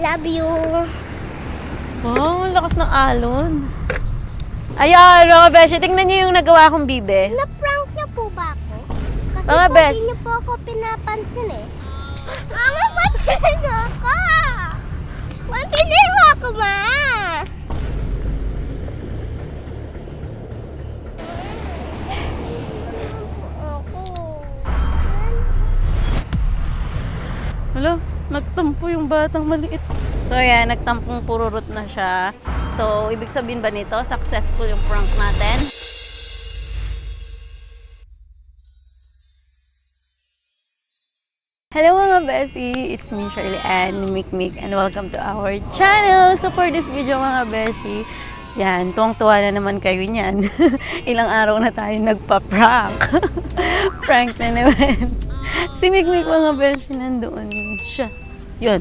love you. Oh, lakas ng alon. Ayan, mga beshi, tingnan niyo yung nagawa kong bibe. Na-prank niyo po ba ako? Kasi Mga po, besh. di niyo po ako pinapansin eh. Mama, pansinin niyo ako! Pansinin mo ako, ma! Hala, nagtampo yung batang maliit. So ayan, nagtampong pururot na siya. So, ibig sabihin ba nito, successful yung prank natin? Hello mga Beshi! It's me, Shirley Ann Mikmik, and welcome to our channel! So for this video mga Beshi, yan, tuwang-tuwa na naman kayo niyan. Ilang araw na tayo nagpa-prank. Prank na naman. Si Mikmik mga Beshi, nandoon siya. Yun.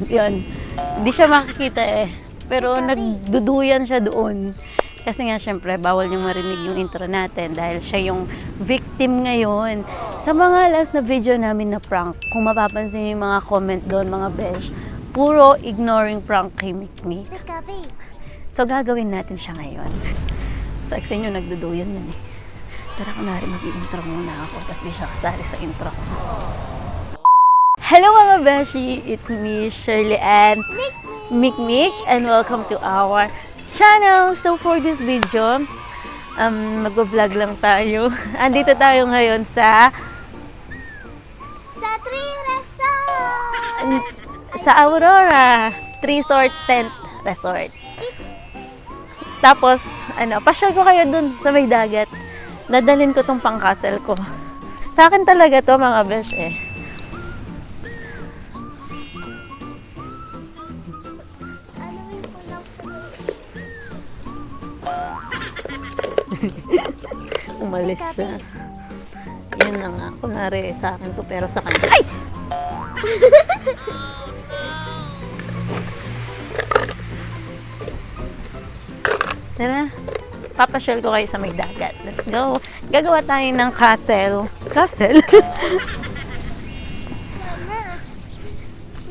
Hindi siya makikita eh. Pero nagduduyan siya doon. Kasi nga syempre, bawal niyong marinig yung intro natin dahil siya yung victim ngayon. Sa mga last na video namin na prank, kung mapapansin niyo yung mga comment doon mga besh, puro ignoring prank kay Mikmik. So gagawin natin siya ngayon. So sa inyo nagduduyan yan eh. Tara kunwari mag-i-intro muna ako tapos di siya kasali sa intro. Hello mga beshi! It's me, Shirley Ann Mikmik, and welcome to our channel. So for this video, mag-vlog lang tayo. Andito tayo ngayon sa Tree Resort! sa Aurora Resort Tent Resort. Tapos, pasyal ko kayo dun sa may dagat. Dadalhin ko tong pang-castle ko. Sa akin talaga to mga besh eh. Umalis siya. Yun na nga. Kunwari sa akin to pero sa kanya. Ay! Tara. Papasyal ko kayo sa may dagat. Let's go. Gagawa tayo ng castle. Castle?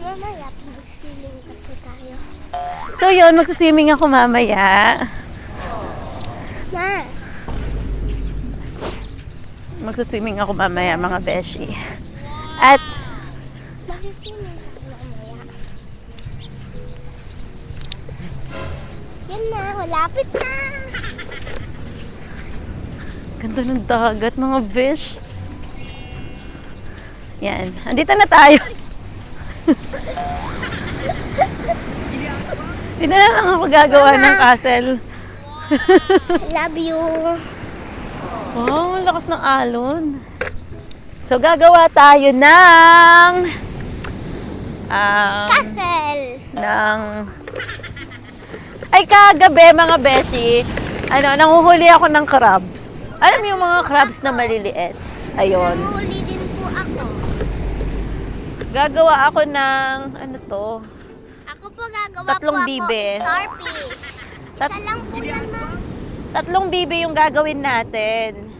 Mamaya, mag-swimming kasi tayo. So yun, magsiswimming ako mamaya. Ma! Magsiswimming ako mamaya mga beshi. At Mag-swimming ako mamaya. Yan na, malapit na! ganda ng dagat mga besh. Yan, andito na tayo. Hindi na lang ako gagawa ng castle. Love you! Oh, lakas ng alon. So, gagawa tayo ng Castle! Ay, kagabi mga beshi, nanguhuli ako ng crabs. Alam mo yung mga crabs na maliliit? Ayun. Huli din po ako. Gagawa ako ng, Ako po gagawa Tatlong po bibe. ako starfish. Isa lang po yan, ma. 3 bibe yung gagawin natin.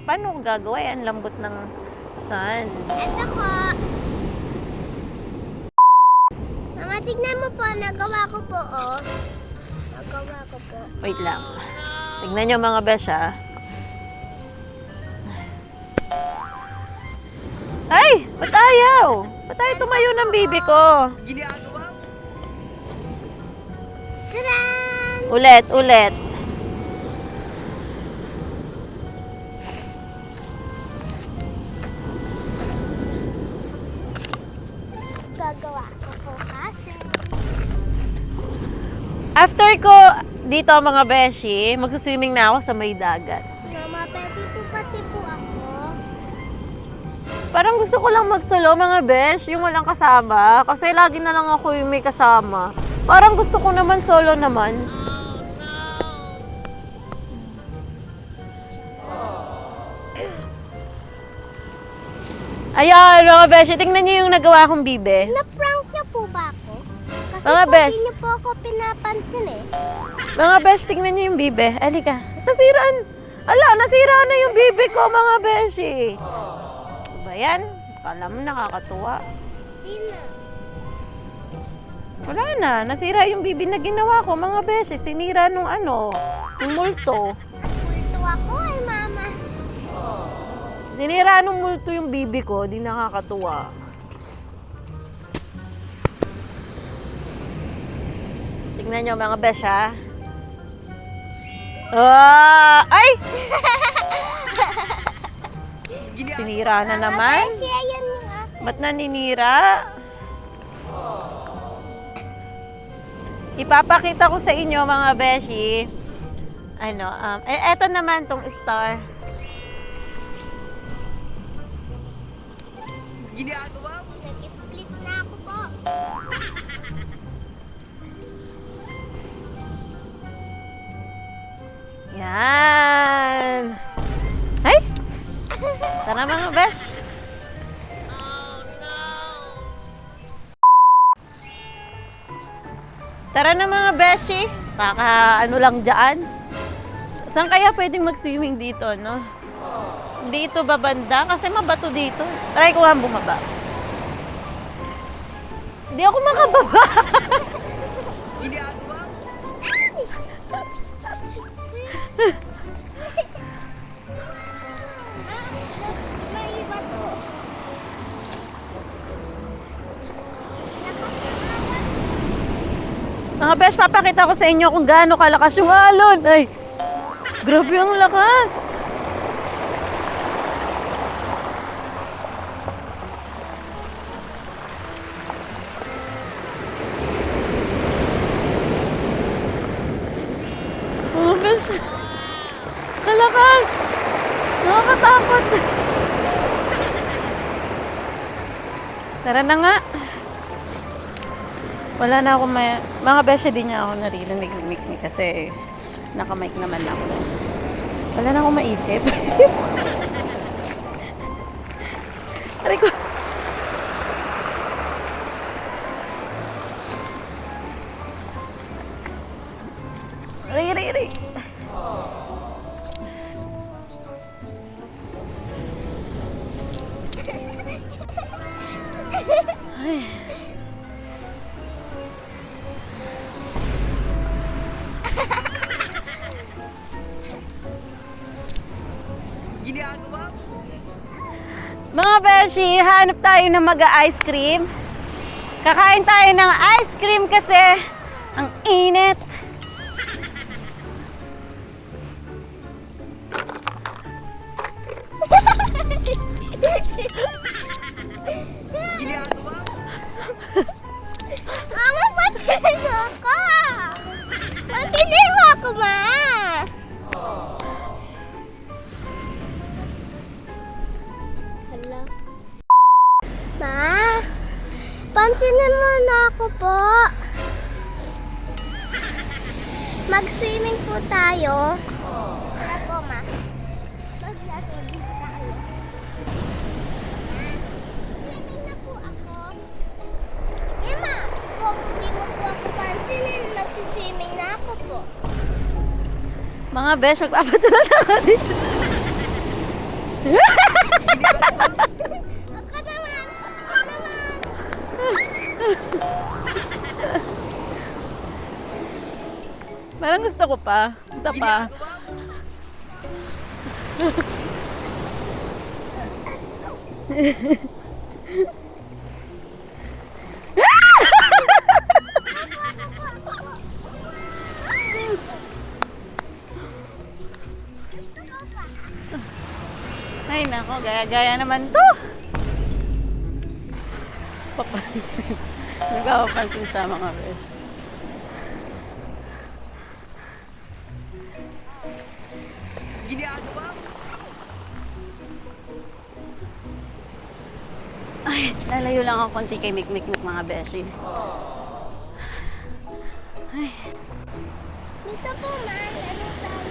Paano ko gagawa yan? Lambot ng sun. Ito po. Mama, tignan mo po. Nagawa ko po, oh. Nagawa ko po. Wait lang. Tignan nyo mga besh, ha? Ay! Ba't ayaw? Ba't ayaw tumayo ng bibi ko? Tadaan! Ulit. Gagawa ko po kasi. After ko dito mga beshi, magsiswimming na ako sa may dagat. Mama, pwede po pati po ako. Parang gusto ko lang mag-solo mga besh, yung walang kasama. Kasi lagi na lang ako yung may kasama. Parang gusto ko naman solo naman. Ayan mga beshi, tingnan niyo yung nagawa kong bibe. Na-prank niyo po ba ako? Kasi Mga po, besh. di niyo po ako pinapansin eh. Mga besh, tingnan niyo yung bibe. Alika. Nasira na yung bibe ko mga beshi. Ano ba yan? Akala mo nakakatuwa. Di na. Wala na. Nasira yung bibi na ginawa ko, mga beshi. Sinira nung yung multo. Multo ako ay mama. Sinira nung multo yung bibi ko. Di nakakatuwa. Tingnan nyo mga besh, ha? Ay! Sinira na naman. Siya yan yung akin. Ba't naninira? Ipapakita ko sa inyo mga beshi. Eto naman tong star. Nag-split na ako po. Yan. Ay! Tara mga besh. Tara na mga beshi. Lang dyan. Saan kaya pwedeng mag-swimming dito, no? Dito ba banda? Kasi mabato dito. Try ko nga bumaba. Hindi ako makababa. May iba to. Mga besh, papakita ko sa inyo kung gaano kalakas yung alon. Ay, grabe ang lakas. Mga besh, kalakas. Nakakatakot. Tara na nga. Wala na ako mga besya din niya ako naririnig kasi naka-mic naman ako. Wala na akong maisip. Aray ko. Aray. Ay. Mga beshi, hanap tayo ng mag-ice cream. Kakain tayo ng ice cream kasi ang init. Mama, patinin mo ako! Patinin mo ako, ma! Hala. Ma, pansinin mo na ako po. Mag-swimming po tayo. Wala po, ma. Mag-swimming tayo. Swimming na po ako. Emma, kung hindi mo po ako pansinin, magsiswimming na ako po. Mga besh, magpapatulas ako dito. Ako naman! Parang gusto ko pa. Isa pa. Ay nako, gaya-gaya naman to. Papansin. Nagpapansin siya mga besh. Ay, lalayo lang ako konti kay Mikmik mga beshi. Ay. Dito po, ma. Ano tayo?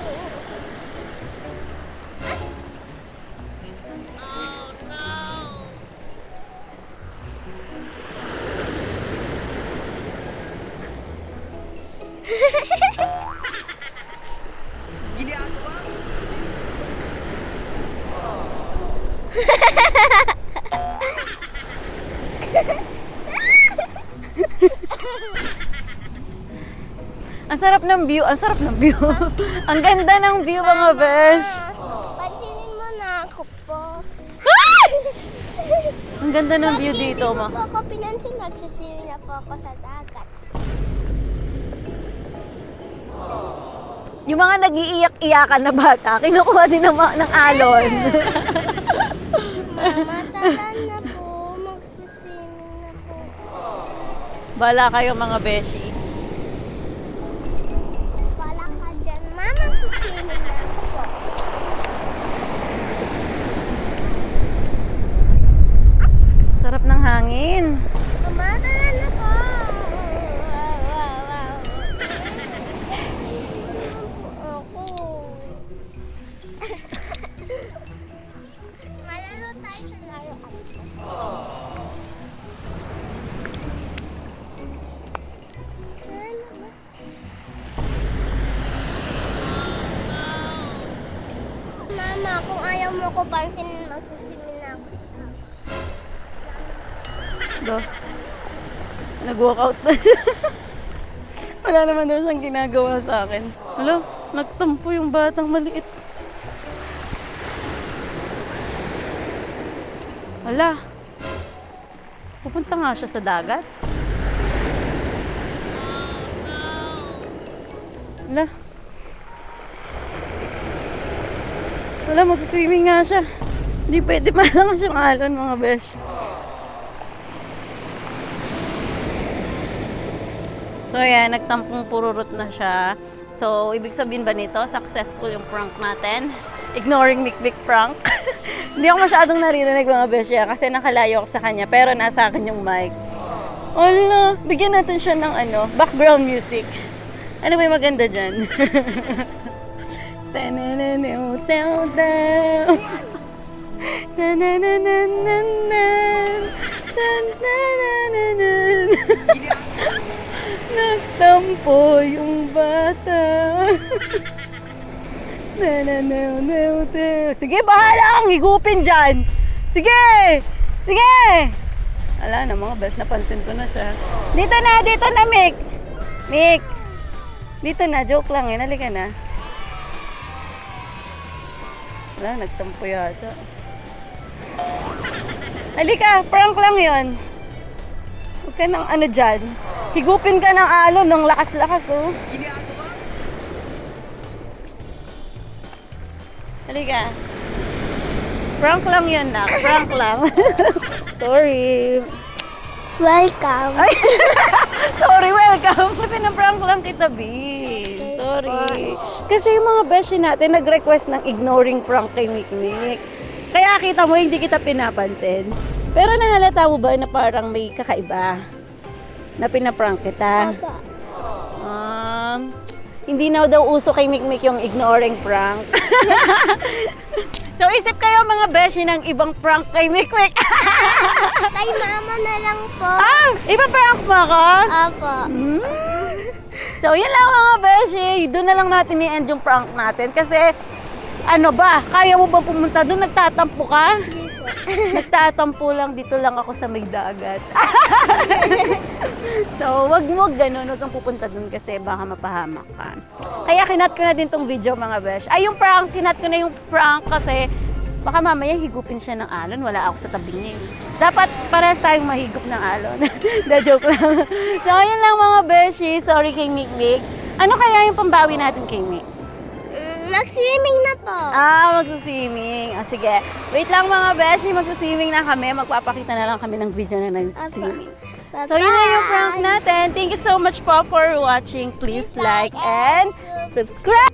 sarap ng view. Ang sarap ng view. Ang ganda ng view, mga besh. Pansinin mo na ako po. Ang ganda ng view dito, ma. Hindi mo po ako pinansin, nagsiswimming na po ako sa dagat. Yung mga nag-iiyak-iyakan na bata, kinukuha din ng alon. Mama, talan na po. Magsiswimming na po. Bala kayo, mga beshi. Wala ka dyan. Mama, magsiswimming na ako po. Sarap ng hangin. Mama, talan na po. Ako. Malaro tayo sa laruan. Mama, kung ayaw mo ko pansinin, magsiswimming na ako. Do. Nag-walkout na siya. Wala naman daw siyang ginagawa sa akin. Hala, nagtampo yung batang maliit. Hala. Pupunta nga siya sa dagat. Hala. Wala, mag-swimming nga siya. Hindi pwede malakas yung alon, mga besh. So yan, nagtampong pururot na siya. So, ibig sabihin ba nito, successful yung prank natin? Ignoring Mikmik prank. Hindi ako masyadong naririnig, mga besh, kasi nakalayo ako sa kanya. Pero nasa akin yung mic. Wala, bigyan natin siya ng background music. Ano ba yung maganda dyan? Nagtampo yung bata. Sige, bahala kang higupin dyan. Sige! Sige! Ala na, mga best, napansin ko na siya. Dito na, Mick. Mick. Dito na, joke lang eh. Halika na. Wala, nagtampo yata. Halika, prank lang yon. Huwag ka ng dyan. Higupin ka ng alon ng lakas-lakas, oh. Halika. Prank lang yan, nak. Prank lang. Sorry. Welcome. Ay, sorry, welcome. Pinaprank lang kita, B. Sorry. Kasi yung mga beshi natin nag-request ng ignoring prank kay Mikmik. Kaya kita mo, hindi kita pinapansin. Pero nahalata mo ba na parang may kakaiba na pinaprank kita? Hindi na daw uso kay Mikmik yung ignoring prank. So, isip kayo mga beshi ng ibang prank kay Mikmik. Kay mama na lang po. Ipa-prank mo ako? Opo. So, yun lang mga beshi. Doon na lang natin i-end yung prank natin. Kasi, kaya mo bang pumunta doon? Nagtatampo ka? Nagtatampo lang, dito lang ako sa may dagat. So, wag mo ganun, wag kang pupunta dun kasi baka mapahamak ka. Kaya kinat ko na din tong video, mga besh. Ay, yung prank, kinat ko na yung prank kasi baka mamaya higupin siya ng alon, wala ako sa tabi niya. Dapat parehas tayong mahigup ng alon. Da joke lang. So, yun lang mga beshi. Sorry kay Mikmik. Ano kaya yung pambawi natin kay Mik? Mag-swimming na po. Magsuswimming. Sige. Wait lang mga beshi, magsuswimming na kami. Magpapakita na lang kami ng video na nag-swimming. So, yun na yung prank natin. Thank you so much po for watching. Please like and subscribe!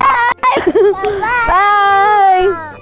Bye-bye! Bye!